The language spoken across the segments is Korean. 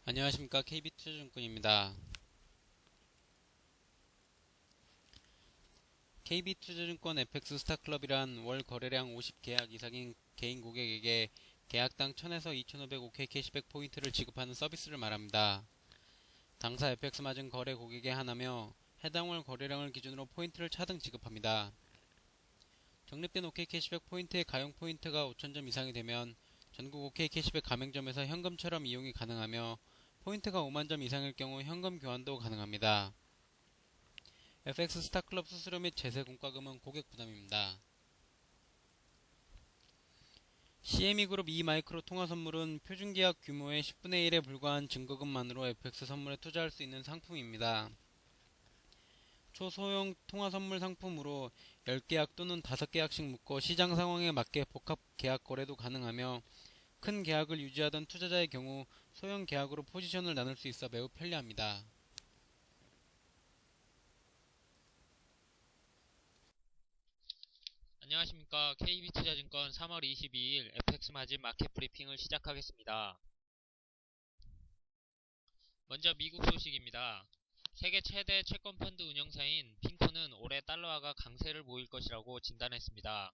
안녕하십니까. KB투자증권입니다. KB투자증권 FX 스타클럽이란 월 거래량 50계약 이상인 개인 고객에게 계약당 1000에서 2500 OK 캐시백 포인트를 지급하는 서비스를 말합니다. 당사 FX 마진 거래 고객에 한하며 해당 월 거래량을 기준으로 포인트를 차등 지급합니다. 적립된 OK 캐시백 포인트의 가용 포인트가 5000점 이상이 되면 전국 OK 캐시백 가맹점에서 현금처럼 이용이 가능하며 포인트가 5만점 이상일 경우 현금 교환도 가능합니다. FX 스타클럽 수수료 및 제세 공과금은 고객 부담입니다. CME 그룹 이마이크로 통화 선물은 표준계약 규모의 10분의 1에 불과한 증거금만으로 FX 선물에 투자할 수 있는 상품입니다. 초소형 통화 선물 상품으로 10계약 또는 5계약씩 묶어 시장 상황에 맞게 복합 계약 거래도 가능하며 큰 계약을 유지하던 투자자의 경우 소형 계약으로 포지션을 나눌 수 있어 매우 편리합니다. 안녕하십니까. KB투자증권 3월 22일 FX 마진 마켓 브리핑을 시작하겠습니다. 먼저 미국 소식입니다. 세계 최대 채권 펀드 운영사인 핑코는 올해 달러화가 강세를 보일 것이라고 진단했습니다.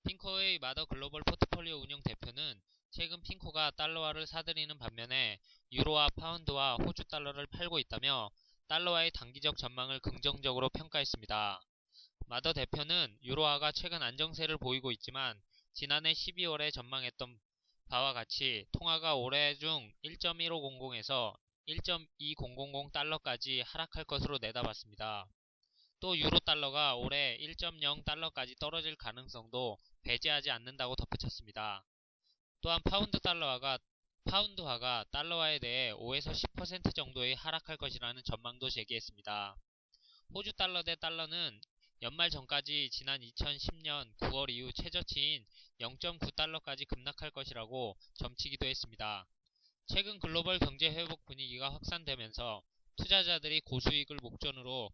핑코의 마더 글로벌 포트폴리오 운영 대표는 최근 핑코가 달러화를 사들이는 반면에 유로와 파운드와 호주 달러를 팔고 있다며 달러화의 단기적 전망을 긍정적으로 평가했습니다. 마더 대표는 유로화가 최근 안정세를 보이고 있지만 지난해 12월에 전망했던 바와 같이 통화가 올해 중 1.1500에서 1.2000 달러까지 하락할 것으로 내다봤습니다. 또 유로 달러가 올해 1.0 달러까지 떨어질 가능성도 배제하지 않는다고 덧붙였습니다. 또한 파운드화가 달러화에 대해 5에서 10% 정도의 하락할 것이라는 전망도 제기했습니다. 호주 달러 대 달러는 연말 전까지 지난 2010년 9월 이후 최저치인 0.9달러까지 급락할 것이라고 점치기도 했습니다. 최근 글로벌 경제 회복 분위기가 확산되면서 투자자들이 고수익을 목적으로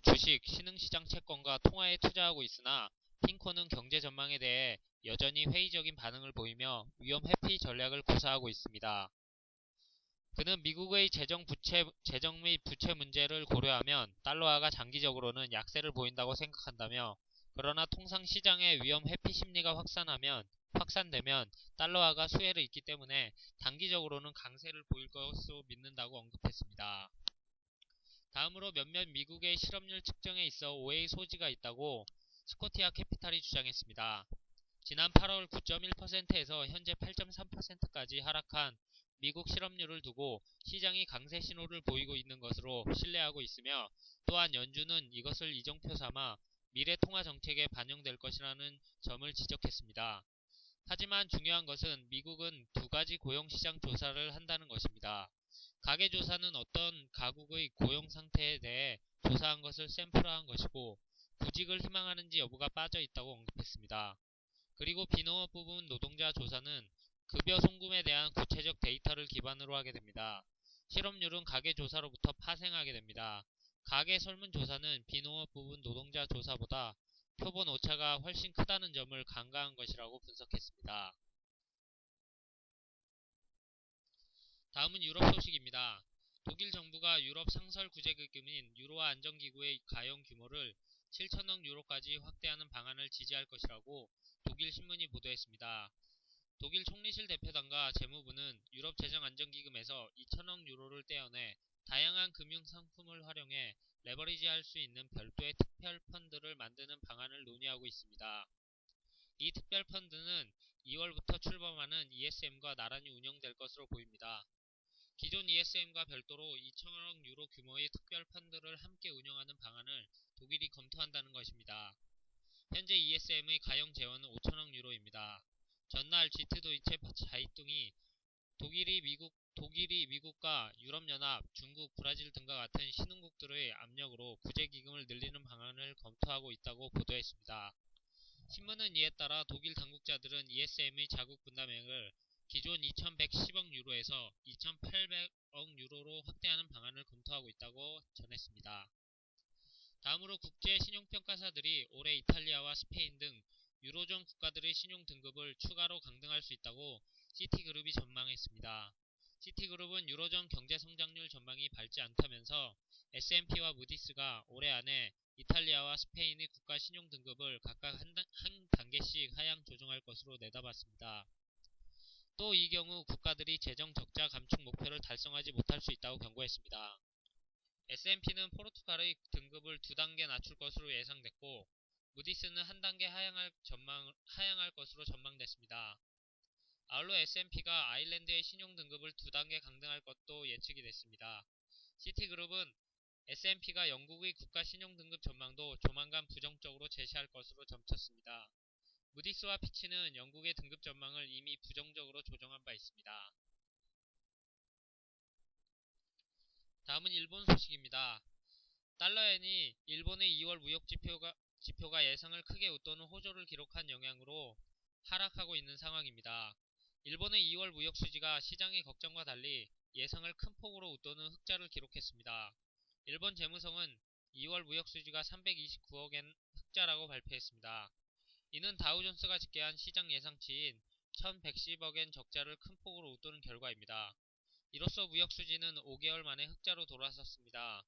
주식, 신흥시장 채권과 통화에 투자하고 있으나 핑코는 경제 전망에 대해 여전히 회의적인 반응을 보이며 위험 회피 전략을 구사하고 있습니다. 그는 미국의 재정 및 부채 문제를 고려하면 달러화가 장기적으로는 약세를 보인다고 생각한다며, 그러나 통상 시장의 위험 회피 심리가 확산되면 달러화가 수혜를 잇기 때문에 단기적으로는 강세를 보일 것으로 믿는다고 언급했습니다. 다음으로 몇몇 미국의 실업률 측정에 있어 오해의 소지가 있다고 스코티아 캐피탈이 주장했습니다. 지난 8월 9.1%에서 현재 8.3%까지 하락한 미국 실업률을 두고 시장이 강세 신호를 보이고 있는 것으로 신뢰하고 있으며, 또한 연준은 이것을 이정표 삼아 미래 통화 정책에 반영될 것이라는 점을 지적했습니다. 하지만 중요한 것은 미국은 두 가지 고용시장 조사를 한다는 것입니다. 가계조사는 어떤 가국의 고용 상태에 대해 조사한 것을 샘플화한 것이고, 구직을 희망하는지 여부가 빠져 있다고 언급했습니다. 그리고 비농업 부분 노동자 조사는 급여 송금에 대한 구체적 데이터를 기반으로 하게 됩니다. 실업률은 가계조사로부터 파생하게 됩니다. 가계 설문조사는 비농업 부분 노동자 조사보다 표본 오차가 훨씬 크다는 점을 간과한 것이라고 분석했습니다. 다음은 유럽 소식입니다. 독일 정부가 유럽 상설 구제기금인 유로화 안정기구의 가용 규모를 7천억 유로까지 확대하는 방안을 지지할 것이라고 독일 신문이 보도했습니다. 독일 총리실 대표단과 재무부는 유럽 재정안정기금에서 2천억 유로를 떼어내 다양한 금융상품을 활용해 레버리지할 수 있는 별도의 특별 펀드를 만드는 방안을 논의하고 있습니다. 이 특별 펀드는 2월부터 출범하는 ESM과 나란히 운영될 것으로 보입니다. 기존 ESM과 별도로 2천억 유로 규모의 특별 펀드를 함께 운영하는 방안을 독일이 검토한다는 것입니다. 현재 ESM의 가용 재원은 5천억 유로입니다. 전날 지트도이체 자이뚱이 독일이 미국과 유럽연합, 중국, 브라질 등과 같은 신흥국들의 압력으로 구제기금을 늘리는 방안을 검토하고 있다고 보도했습니다. 신문은 이에 따라 독일 당국자들은 ESM의 자국 분담액을 기존 2,110억 유로에서 2,800억 유로로 확대하는 방안을 검토하고 있다고 전했습니다. 다음으로 국제 신용평가사들이 올해 이탈리아와 스페인 등 유로존 국가들의 신용 등급을 추가로 강등할 수 있다고 시티그룹이 전망했습니다. 시티그룹은 유로존 경제 성장률 전망이 밝지 않다면서 S&P와 무디스가 올해 안에 이탈리아와 스페인의 국가 신용 등급을 각각 한 단계씩 하향 조정할 것으로 내다봤습니다. 또 이 경우 국가들이 재정 적자 감축 목표를 달성하지 못할 수 있다고 경고했습니다. S&P는 포르투갈의 등급을 2단계 낮출 것으로 예상됐고 무디스는 한 단계 하향할 것으로 전망됐습니다. 아울러 S&P가 아일랜드의 신용 등급을 2단계 강등할 것도 예측이 됐습니다. 시티그룹은 S&P가 영국의 국가 신용 등급 전망도 조만간 부정적으로 제시할 것으로 점쳤습니다. 무디스와 피치는 영국의 등급 전망을 이미 부정적으로 조정한 바 있습니다. 다음은 일본 소식입니다. 달러엔이 일본의 2월 무역 지표가 예상을 크게 웃도는 호조를 기록한 영향으로 하락하고 있는 상황입니다. 일본의 2월 무역 수지가 시장의 걱정과 달리 예상을 큰 폭으로 웃도는 흑자를 기록했습니다. 일본 재무성은 2월 무역 수지가 329억엔 흑자라고 발표했습니다. 이는 다우존스가 집계한 시장 예상치인 1110억엔 적자를 큰 폭으로 웃도는 결과입니다. 이로써 무역 수지는 5개월 만에 흑자로 돌아섰습니다.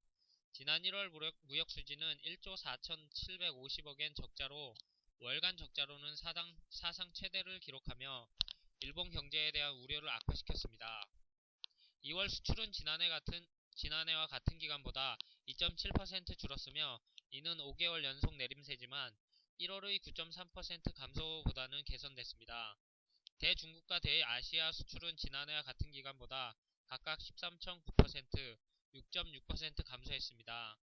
지난 1월 무역 수지는 1조 4,750억엔 적자로 월간 적자로는 사상 최대를 기록하며 일본 경제에 대한 우려를 악화시켰습니다. 2월 수출은 지난해와 같은 기간보다 2.7% 줄었으며 이는 5개월 연속 내림세지만 1월의 9.3% 감소보다는 개선됐습니다. 대중국과 대아시아 수출은 지난해와 같은 기간보다 각각 13.9%, 6.6% 감소했습니다.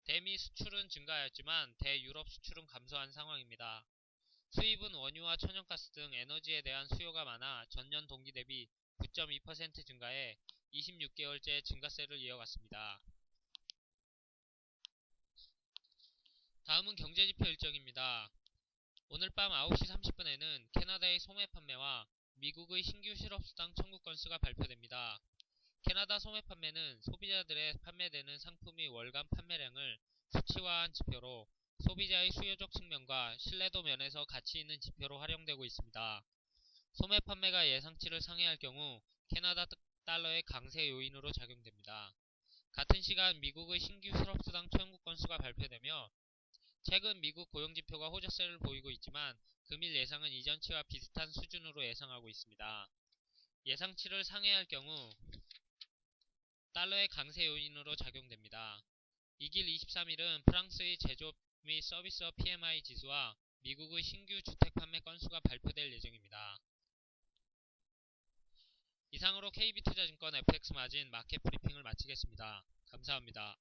대미 수출은 증가하였지만 대유럽 수출은 감소한 상황입니다. 수입은 원유와 천연가스 등 에너지에 대한 수요가 많아 전년 동기 대비 9.2% 증가해 26개월째 증가세를 이어갔습니다. 다음은 경제지표 일정입니다. 오늘 밤 9시 30분에는 캐나다의 소매 판매와 미국의 신규 실업수당 청구 건수가 발표됩니다. 캐나다 소매 판매는 소비자들의 판매되는 상품의 월간 판매량을 수치화한 지표로 소비자의 수요적 측면과 신뢰도 면에서 가치 있는 지표로 활용되고 있습니다. 소매 판매가 예상치를 상회할 경우 캐나다 달러의 강세 요인으로 작용됩니다. 같은 시간 미국의 신규 실업수당 청구 건수가 발표되며 최근 미국 고용지표가 호조세를 보이고 있지만 금일 예상은 이전치와 비슷한 수준으로 예상하고 있습니다. 예상치를 상회할 경우 달러의 강세 요인으로 작용됩니다. 이길 23일은 프랑스의 제조업 및 서비스업 PMI 지수와 미국의 신규 주택 판매 건수가 발표될 예정입니다. 이상으로 KB투자증권 FX마진 마켓 브리핑을 마치겠습니다. 감사합니다.